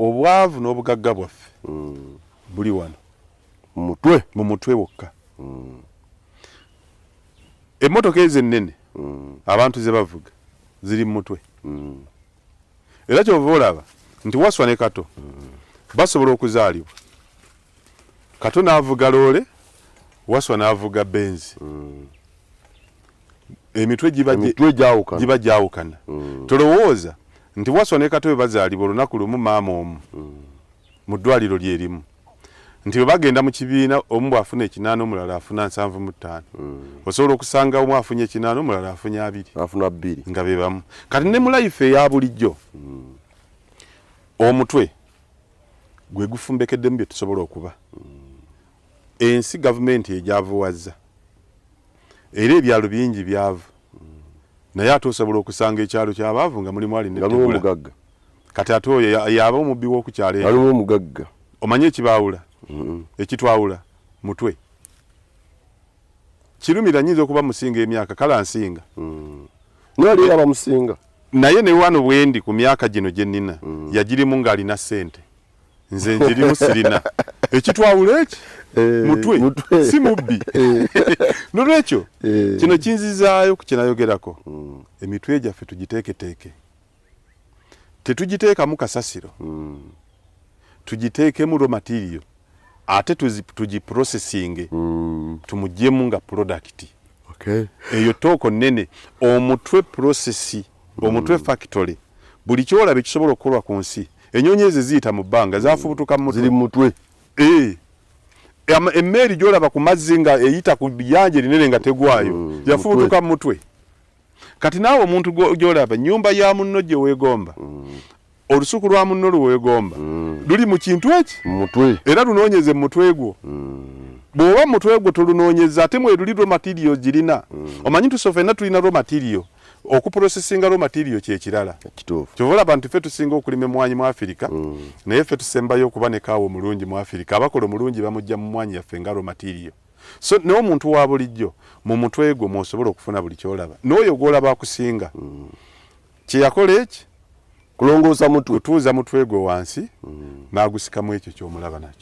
obwavu n'obugagga bwaffe buli wano mu mutwe wokka. Emmotoka ezo ennene abantu ze bavuga ziri mu mutwe. Era kyova olaba nti Waswa ne Kato basobola okuzaalibwa. Kato n'avuga loole, Waswa n'avuga benzi. Emitwe giba gyawukana. Tolowooza nti Waswa ne Kato bwe bazaalibwa olunaku lumu maama omu mu ddwaliro lyerimu, nti bwe bagenda mu kibiina omu bw'afuna 8 omulala afuna 75. Osobola okusanga omu afunye 8 omulala afunye 2 nga be bamu. Kati ne mu life eya bulijjo omutwe gwe gufumbekeddemu bye tusobola okuba. Ensi gavumenti egyavuwazza era ebyalo bingi byavu, naye ate osobola okusanga ekyalo ky'abaavu nga mulimu ali n'omugagga. Kati ate oyo yaba omubbi w'okukyalo eyo alimu omugagga. Omanyi ekibaawula ekitwawula mutwe. Kirumira nnyinza okuba musinga emyaka kala nsinga nali aba musinga, naye ne wano bwendi ku myaka gino gye nnina yagirimu ng'alina ssente, nze njirimu sirina. Ekitwawula eki mutwe si mubbi. Nolwekyo kino kinzizaayo ku kinayogerako. Emitwe gyaffe tugiteeketeeke, tetugiteekamu kasasiro, tugiteekemu raw material, ate tugiprocessinge tumugyemu nga product. Eyo tooko nnene. Omutwe processi, omutwe factory, buli kyolaba ekisobola okukolwa ku nsi. Ennyonyi ezo ziyita mu bbanga zaafubutuka mu ziri mutwe. Emmeeri gyolaba ku mazzi nga eyita ku biyanja linene nga tegwayo yafubutuka mu mutwe. Kati naawe omuntu gyolaba nnyumba ya munno gye weegomba, olusuku lwa munno luweegomba luli mu kintu eki mutwe, era lunoonyeze mu mutwe gwo. Bw'oba mu mutwe gwo tolunoonyeza ate mwe luli raw material girina. Omanyi tusofenna tulina raw material, okuprocessinga raw material kye kirala. Kyova olaba nti ffe tusinga okulima emmwanyi mu Afirika, naye ffe tusembayo okuba ne kaawo omulungi mu Afirika. Abakola omulungi bamujja mu mmwanyi yaffe nga raw material. So n'omuntu wa bulijjo mu mutwe gwo mw'osobola okufuna buli kyolaba. N'oyo gw'olaba akusinga kye yakola eki kulongoosa mutwe, kutuuza mutwe gwe wansi n'agusikamu ekyo ky'omulaba nakyo.